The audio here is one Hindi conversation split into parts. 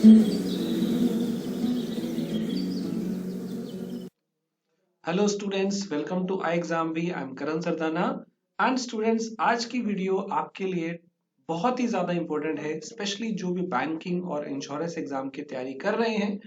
Hello students, welcome to I exam भी। I am Karan Sardana. And students, आज की वीडियो आपके लिए बहुत ही ज्यादा इंपॉर्टेंट है, स्पेशली जो भी बैंकिंग और इंश्योरेंस एग्जाम की तैयारी कर रहे हैं।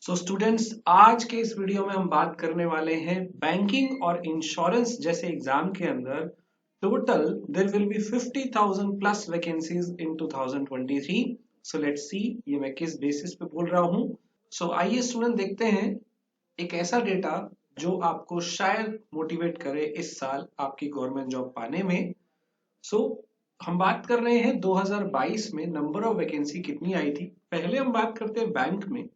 सो स्टूडेंट्स, आज के इस वीडियो में हम बात करने वाले हैं बैंकिंग और इंश्योरेंस जैसे एग्जाम के अंदर total there will be 50,000 plus vacancies in 2023। So let's see ये मैं किस बेसिस पे बोल रहा हूँ। सो आइए स्टूडेंट, देखते हैं एक ऐसा डेटा जो आपको शायद मोटिवेट करे इस साल आपकी गवर्नमेंट जॉब पाने में। सो हम बात कर रहे हैं 2022 में नंबर ऑफ वैकेंसी कितनी आई थी। पहले हम बात करते हैं बैंक में।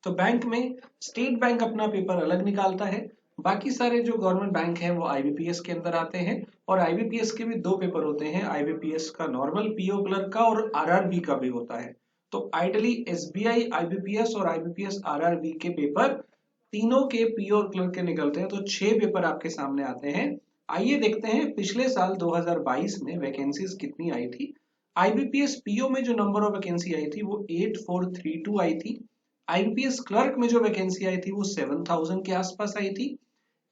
तो बैंक में स्टेट बैंक अपना पेपर अलग निकालता है, बाकी सारे जो गवर्नमेंट बैंक हैं वो आईबीपीएस के अंदर आते हैं। और आईबीपीएस के भी दो पेपर होते हैं, आईबीपीएस का नॉर्मल पीओ क्लर्क का और आरआरबी का भी होता है। तो आइडली एसबीआई आईबीपीएस और आईबीपीएस आरआरबी के पेपर तीनों के पीओ और क्लर्क के निकलते हैं। तो 6 पेपर आपके सामने आते हैं। आइए देखते हैं पिछले साल 2022 में वैकेंसीज कितनी आई थी। आईबीपीएस पीओ में जो नंबर ऑफ वैकेंसी आई थी वो 8432 आई थी। आईबीपीएस क्लर्क में जो वैकेंसी आई थी वो 7000 के आसपास आई थी।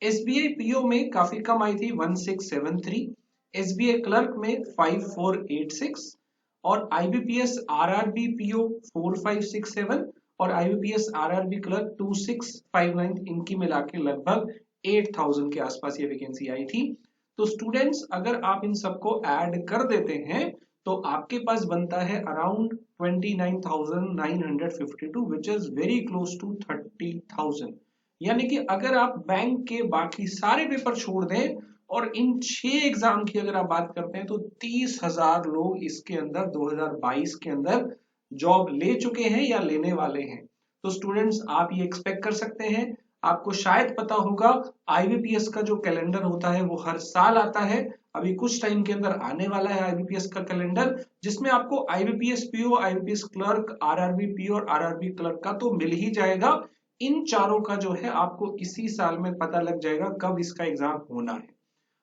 एसबीआई पीओ में काफी कम आई थी, 1673। एसबीआई क्लर्क में 5486 और आईबीपीएस आरआरबी पीओ 4567 और आईबीपीएस आरआरबी क्लर्क 2659, इनकी मिला के लगभग 8000 के आसपास ये वैकेंसी आई थी। तो स्टूडेंट्स, अगर आप इन सबको ऐड कर देते हैं तो आपके पास बनता है around 29,952, which is very close to 30,000। यानी कि अगर आप बैंक के बाकी सारे पेपर छोड़ दें और इन 6 एग्जाम की अगर आप बात करते हैं तो 30,000 लोग इसके अंदर 2022 के अंदर जॉब ले चुके हैं या लेने वाले हैं। तो स्टूडेंट्स, आप ये एक्सपेक्ट कर सकते हैं। आपको शायद पता होगा आईबीपीएस का जो कैलेंडर होता है वो हर साल आता है। अभी कुछ टाइम के अंदर आने वाला है आईबीपीएस का कैलेंडर, जिसमें आपको IBPS PO, IBPS clerk, RRB PO और आरआरबी क्लर्क का तो मिल ही जाएगा। इन चारों का जो है आपको इसी साल में पता लग जाएगा कब इसका एग्जाम होना है।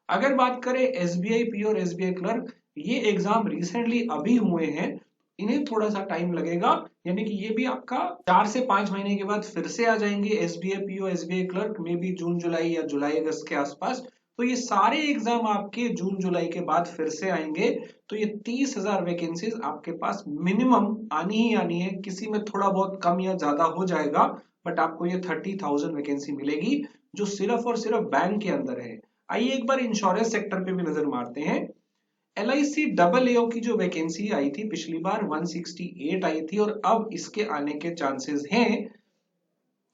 अगर बात करें एसबीआई पीओ और एसबीआई क्लर्क, ये एग्जाम रिसेंटली अभी हुए हैं, इन्हें थोड़ा सा टाइम लगेगा। यानी कि ये भी आपका 4 से 5 महीने के बाद फिर से आ जाएंगे। एसबीआई पीओ, एसबीआई क्लर्क में भी जून जुलाई या जुलाई अगस्त के आसपास। तो ये सारे एग्जाम आपके जून जुलाई के बाद फिर से आएंगे। तो ये 30,000 वैकेंसीज आपके पास मिनिमम आनी ही आनी है। किसी में थोड़ा बहुत कम या ज्यादा हो जाएगा, बट आपको ये 30,000 वैकेंसी मिलेगी जो सिर्फ और सिर्फ बैंक के अंदर है। आइए एक बार इंश्योरेंस सेक्टर पे भी नजर मारते हैं। एलआईसी डबल एओ की जो वैकेंसी आई थी पिछली बार 168 आई थी और अब इसके आने के चांसेस हैं।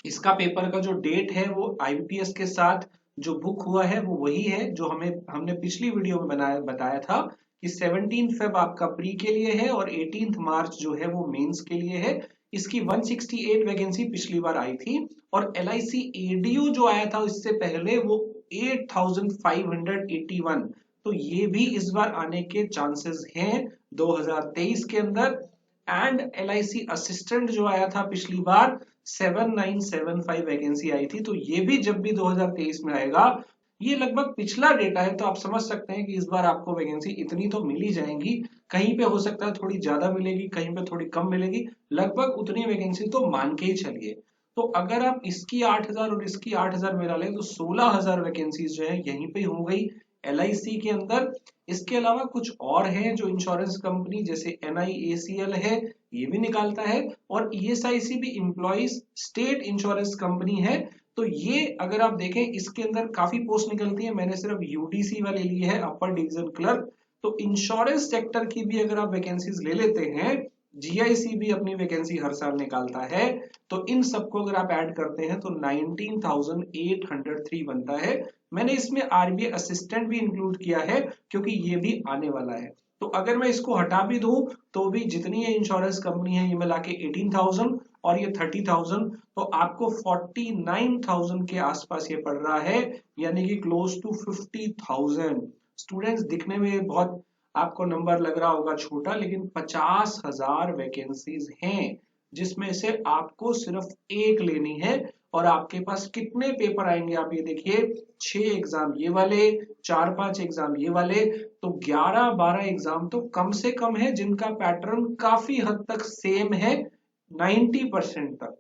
इसका पेपर का जो डेट है वो आईबीपीएस के साथ जो बुक हुआ है वो वही है जो हमने पिछली वीडियो में बताया था कि 17 फेब आपका प्री के लिए है और 18 मार्च जो है वो मेंस के लिए है। इसकी 168 वैकेंसी पिछली बार आई थी और एलआईसी एडीओ जो आया था इससे पहले वो 8581। तो ये भी इस बार आने के चांसेस हैं 2023 के अंदर। एंड एलआईसी असिस्टेंट जो आया था पिछली बार 7975 वैकेंसी आई थी, तो ये भी जब भी 2023 में आएगा, ये लगभग पिछला डेटा है। तो आप समझ सकते हैं कि इस बार आपको वैकेंसी इतनी तो मिल ही जाएंगी। कहीं पे हो सकता है थोड़ी ज्यादा मिलेगी, कहीं पे थोड़ी कम मिलेगी, लगभग उतनी वैकेंसी तो मान के ही चलिए। तो अगर आप इसकी 8000 और इसकी 8000 मिला लें तो 16,000 वैकेंसीज जो है यहीं पे हो गई एलआईसी के अंदर। इसके अलावा कुछ और हैं जो इंश्योरेंस कंपनी जैसे एनआईएसीएल है, ये भी निकालता है। और ईएसआईसी भी एम्प्लॉइज स्टेट इंश्योरेंस कंपनी है। तो ये अगर आप देखें इसके अंदर काफी पोस्ट निकलती है। मैंने सिर्फ यूडीसी वाले लिए है, अपर डिवीजन क्लर्क। तो इंश्योरेंस सेक्टर की भी अगर आप वैकेंसीज ले लेते हैं, जीआईसी भी अपनी वैकेंसी हर साल निकालता है, तो इन सबको अगर आप ऐड करते हैं तो 19,803 बनता है। मैंने इसमें आरबीआई असिस्टेंट भी इंक्लूड किया है क्योंकि ये भी आने वाला है। तो अगर मैं इसको हटा भी दूं तो भी जितनी ये इंश्योरेंस कंपनी है ये मिला के 18,000 और ये 30,000, तो आपको 49,000 के आसपास ये पड़ रहा है, यानी कि क्लोज टू 50,000। स्टूडेंट्स, दिखने में बहुत आपको नंबर लग रहा होगा छोटा, लेकिन 50,000 वैकेंसीज हैं जिसमें से आपको सिर्फ एक लेनी है। और आपके पास कितने पेपर आएंगे आप ये देखिए, 6 एग्जाम ये वाले, 4-5 एग्जाम ये वाले, तो 11-12 एग्जाम तो कम से कम है जिनका पैटर्न काफी हद तक सेम है। 90% तक,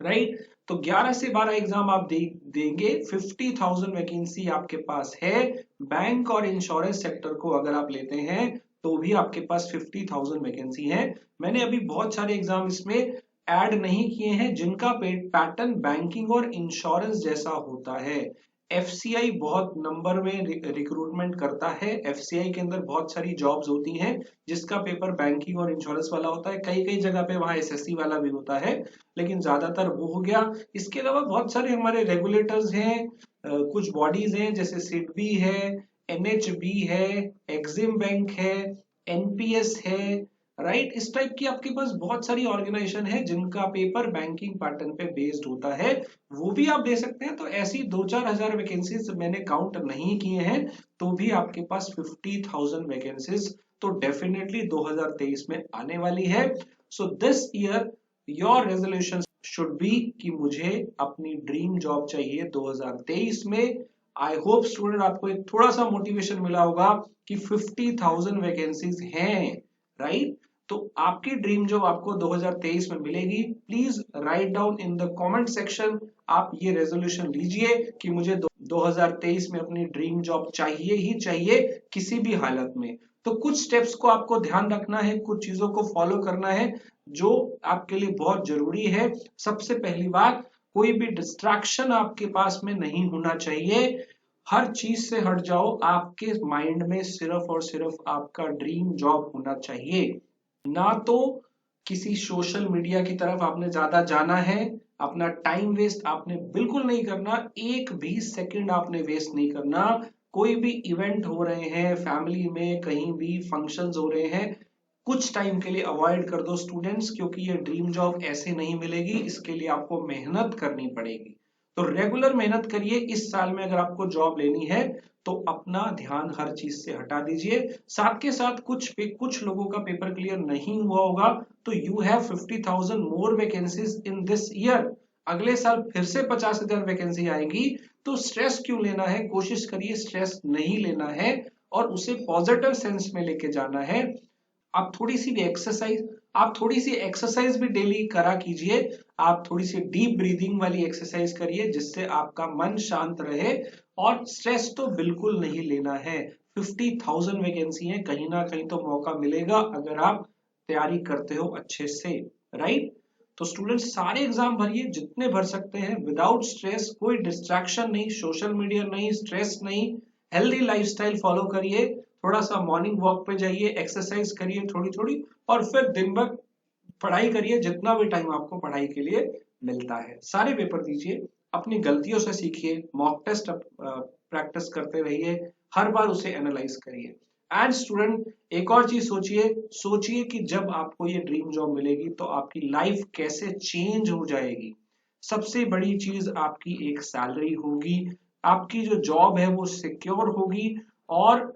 राइट। तो 11 से 12 एग्जाम आप देंगे, 50,000 वैकेंसी आपके पास है। बैंक और इंश्योरेंस सेक्टर को अगर आप लेते हैं तो भी आपके पास 50,000 वैकेंसी है। मैंने अभी बहुत सारे एग्जाम इसमें ऐड नहीं किए हैं जिनका पैटर्न बैंकिंग और इंश्योरेंस जैसा होता है। एफसीआई बहुत नंबर में रिक्रूटमेंट करता है। एफसीआई के अंदर बहुत सारी जॉब्स होती हैं जिसका पेपर बैंकिंग और इंश्योरेंस वाला होता है। कई कई जगह पे वहां एसएससी वाला भी होता है, लेकिन ज्यादातर वो हो गया। इसके अलावा बहुत सारे हमारे रेगुलेटर्स हैं, कुछ बॉडीज हैं जैसे सिडबी है, एनएचबी है, एक्सिम बैंक है, एनपीएस है, राइट। इस टाइप की आपके पास बहुत सारी ऑर्गेनाइजेशन है जिनका पेपर बैंकिंग पैटर्न पे बेस्ड होता है, वो भी आप दे सकते हैं। तो ऐसी 2-4 हजार वैकेंसीज मैंने काउंट नहीं किए हैं, तो भी आपके पास 50,000 वैकेंसीज तो डेफिनेटली 2023 में आने वाली है। So this year your resolution should be कि मुझे अपनी ड्रीम जॉब चाहिए 2023 में। आई होप स्टूडेंट आपको एक थोड़ा सा मोटिवेशन मिला होगा कि 50,000 वैकेंसीज हैं, राइट। तो आपकी ड्रीम जॉब आपको 2023 में मिलेगी। Please write down in the comment section, आप ये रेजोल्यूशन लीजिए कि मुझे 2023 में अपनी ड्रीम जॉब चाहिए ही चाहिए किसी भी हालत में। तो कुछ स्टेप्स को आपको ध्यान रखना है, कुछ चीजों को फॉलो करना है जो आपके लिए बहुत जरूरी है। सबसे पहली बात, कोई भी डिस्ट्रैक्शन आपके पास में नहीं होना चाहिए। हर चीज से हट जाओ, आपके माइंड में सिर्फ और सिर्फ आपका ड्रीम जॉब होना चाहिए। ना तो किसी सोशल मीडिया की तरफ आपने ज्यादा जाना है, अपना टाइम वेस्ट आपने बिल्कुल नहीं करना, एक भी सेकंड आपने वेस्ट नहीं करना। कोई भी इवेंट हो रहे हैं फैमिली में, कहीं भी फंक्शंस हो रहे हैं, कुछ टाइम के लिए अवॉइड कर दो स्टूडेंट्स, क्योंकि ये ड्रीम जॉब ऐसे नहीं मिलेगी, इसके लिए आपको मेहनत करनी पड़ेगी। तो रेगुलर मेहनत करिए। इस साल में अगर आपको जॉब लेनी है तो अपना ध्यान हर चीज से हटा दीजिए। साथ के साथ कुछ लोगों का पेपर क्लियर नहीं हुआ होगा, तो you have 50,000 more vacancies in this year. अगले साल फिर से 50,000 वैकेंसी आएगी, तो स्ट्रेस क्यों लेना है? कोशिश करिए स्ट्रेस नहीं लेना है और उसे पॉजिटिव सेंस में लेके जाना है। आप थोड़ी सी एक्सरसाइज भी डेली करा कीजिए। आप थोड़ी सी डीप ब्रीदिंग वाली एक्सरसाइज करिए जिससे आपका मन शांत रहे, और स्ट्रेस तो बिल्कुल नहीं लेना है। 50,000 वैकेंसी है, कहीं ना कहीं तो मौका मिलेगा अगर आप तैयारी करते हो अच्छे से, राइट। तो स्टूडेंट्स सारे एग्जाम भरिए जितने भर सकते हैं विदाउट स्ट्रेस, कोई डिस्ट्रैक्शन नहीं, सोशल मीडिया नहीं, स्ट्रेस नहीं। हेल्दी लाइफस्टाइल फॉलो करिए, थोड़ा सा मॉर्निंग वॉक पे जाइए, एक्सरसाइज करिए थोड़ी थोड़ी, और फिर दिन भर पढ़ाई करिए जितना भी टाइम आपको पढ़ाई के लिए मिलता है। सारे पेपर दीजिए, अपनी गलतियों से सीखिए, मॉक टेस्ट प्रैक्टिस करते रहिए, हर बार उसे एनालाइज करिए। एंड स्टूडेंट एक और चीज सोचिए, सोचिए कि जब आपको ये ड्रीम जॉब मिलेगी तो आपकी लाइफ कैसे चेंज हो जाएगी। सबसे बड़ी चीज आपकी एक सैलरी होगी, आपकी जो जॉब है वो सिक्योर होगी। और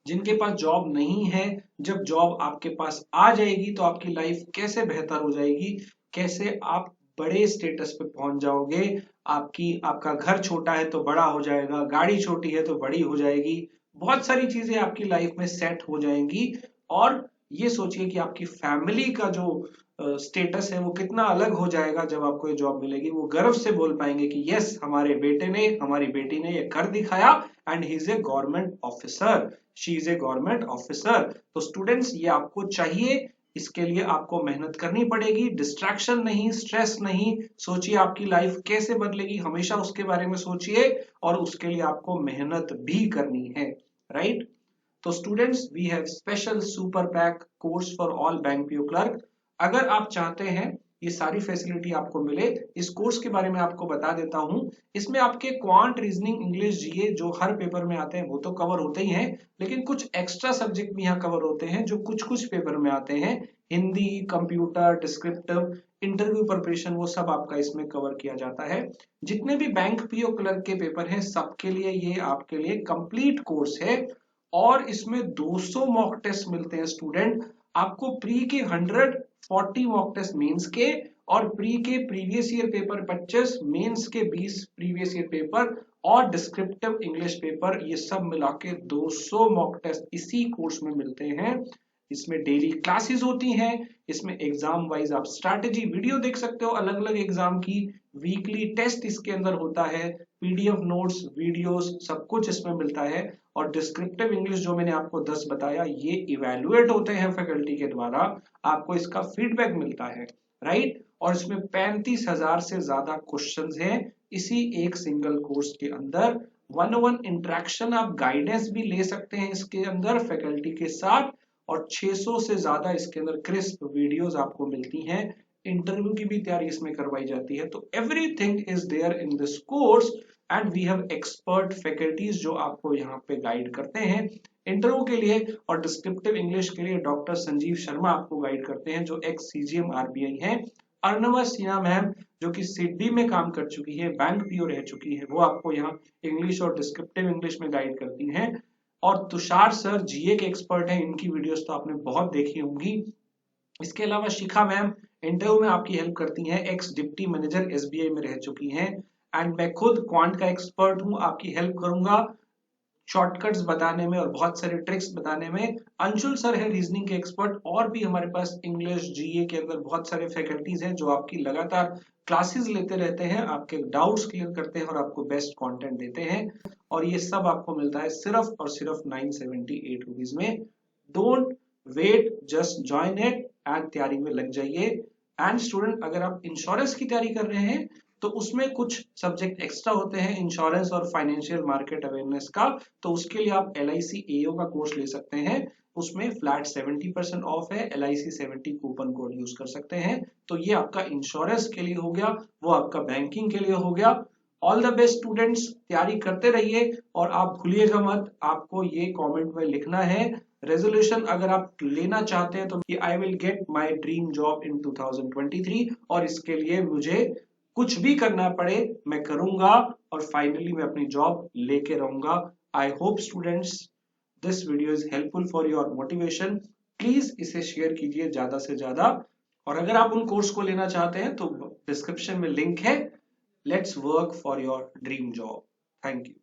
जिनके पास जॉब नहीं है, जब जॉब आपके पास आ जाएगी तो आपकी लाइफ कैसे बेहतर हो जाएगी, कैसे आप बड़े स्टेटस पे पहुंच जाओगे। आपका घर छोटा है तो बड़ा हो जाएगा, गाड़ी छोटी है तो बड़ी हो जाएगी, बहुत सारी चीजें आपकी लाइफ में सेट हो जाएंगी। और ये सोचिए कि आपकी फैमिली का जो स्टेटस है वो कितना अलग हो जाएगा जब आपको ये जॉब मिलेगी। वो गर्व से बोल पाएंगे कि यस, हमारे बेटे ने, हमारी बेटी ने ये कर दिखाया, and he is a government officer, she is a government officer. तो स्टूडेंट्स ये आपको चाहिए, इसके लिए आपको मेहनत करनी पड़ेगी। डिस्ट्रैक्शन नहीं, स्ट्रेस नहीं, सोचिए आपकी लाइफ कैसे बदलेगी, हमेशा उसके बारे में सोचिए, और उसके लिए आपको मेहनत भी करनी है, राइट। तो students we have special super pack course for all bank PO clerk. अगर आप चाहते हैं ये सारी फैसिलिटी आपको मिले, इस कोर्स के बारे में आपको बता देता हूं। इसमें आपके क्वांट, रीजनिंग, इंग्लिश, जीए जो हर पेपर में आते हैं वो तो कवर होते ही हैं, लेकिन कुछ एक्स्ट्रा सब्जेक्ट भी यहाँ कवर होते हैं जो कुछ कुछ पेपर में आते हैं। Hindi, computer, descriptive, interview preparation, वो सब आपका इसमें कवर किया जाता है। जितने भी बैंक पीओ क्लर्क के पेपर हैं सबके लिए ये आपके लिए कंप्लीट कोर्स है। और इसमें 200 मॉक टेस्ट मिलते हैं स्टूडेंट आपको। प्री के 140 मॉक टेस्ट मेंस के, और प्री के प्रीवियस ईयर पेपर 25, मेंस के 20 प्रीवियस ईयर पेपर, और डिस्क्रिप्टिव इंग्लिश पेपर, ये सब मिला के 200 मॉक टेस्ट इसी कोर्स में मिलते हैं। इसमें डेली क्लासेस होती हैं, इसमें एग्जाम वाइज आप स्ट्रैटेजी वीडियो देख सकते हो अलग अलग एग्जाम की, वीकली टेस्ट इसके अंदर होता है, पीडीएफ नोट्स वीडियोस सब कुछ इसमें मिलता है। और डिस्क्रिप्टिव इंग्लिश जो मैंने आपको 10 बताया ये इवेलुएट होते हैं फैकल्टी के द्वारा, आपको इसका फीडबैक मिलता है, राइट। और इसमें 35,000 से ज्यादा क्वेश्चंस हैं इसी एक सिंगल कोर्स के अंदर। 1-on-1 इंटरेक्शन आप गाइडेंस भी ले सकते हैं इसके अंदर फैकल्टी के साथ, और 600 से ज्यादा इसके अंदर क्रिस्प वीडियोस आपको मिलती हैं, इंटरव्यू की भी तैयारी इसमें करवाई जाती है। तो everything is there in this course and we have expert faculties जो आपको यहाँ पे गाइड करते हैं इंटरव्यू के लिए। और डिस्क्रिप्टिव इंग्लिश के लिए डॉक्टर संजीव शर्मा आपको गाइड करते हैं जो एक्स सीजीएम आरबीआई है। अर्णवा सिन्हा मैम जो कि सिडबी में काम कर चुकी है, बैंक पीओ रह चुकी है, वो आपको यहाँ इंग्लिश और डिस्क्रिप्टिव इंग्लिश में गाइड करती हैं। और तुषार सर जीए के एक्सपर्ट हैं, इनकी वीडियोस तो आपने बहुत देखी होंगी। इसके अलावा शिखा मैम इंटरव्यू में आपकी हेल्प करती हैं, एक्स डिप्टी मैनेजर एसबीआई में रह चुकी हैं। एंड मैं खुद क्वांट का एक्सपर्ट हूं, आपकी हेल्प करूंगा शॉर्टकट्स बताने में और बहुत सारे ट्रिक्स बताने में। अंशुल सर है रीजनिंग के एक्सपर्ट, और भी हमारे पास इंग्लिश जीए के अंदर बहुत सारे फैकल्टीज हैं जो आपकी लगातार क्लासेस लेते रहते हैं, आपके डाउट्स क्लियर करते हैं और आपको बेस्ट कंटेंट देते हैं। और ये सब आपको मिलता है सिर्फ और सिर्फ 978 रुपीज में। Don't wait, just join it and तैयारी में लग जाइए। एंड स्टूडेंट अगर आप इंश्योरेंस की तैयारी कर रहे हैं तो उसमें कुछ सब्जेक्ट एक्स्ट्रा होते हैं इंश्योरेंस और फाइनेंशियल मार्केट अवेयरनेस का, तो उसके लिए आप LIC AO का कोर्स ले सकते हैं। उसमें फ्लैट 70% ऑफ है, LIC 70 कूपन कोड यूज कर सकते हैं। तो ये आपका इंश्योरेंस के लिए हो गया, वो आपका बैंकिंग के लिए हो गया। ऑल द बेस्ट स्टूडेंट्स, तैयारी करते रहिए और आप भूलिएगा मत, आपको ये कमेंट में लिखना है रेजोल्यूशन अगर आप लेना चाहते हैं तो I will get my dream job in 2023, और इसके लिए मुझे कुछ भी करना पड़े मैं करूंगा और फाइनली मैं अपनी जॉब लेके रहूंगा। I hope students this video is helpful for your motivation. Please इसे शेयर कीजिए ज्यादा से ज्यादा, और अगर आप उन कोर्स को लेना चाहते हैं तो डिस्क्रिप्शन में लिंक है। Let's work for your dream job. Thank you.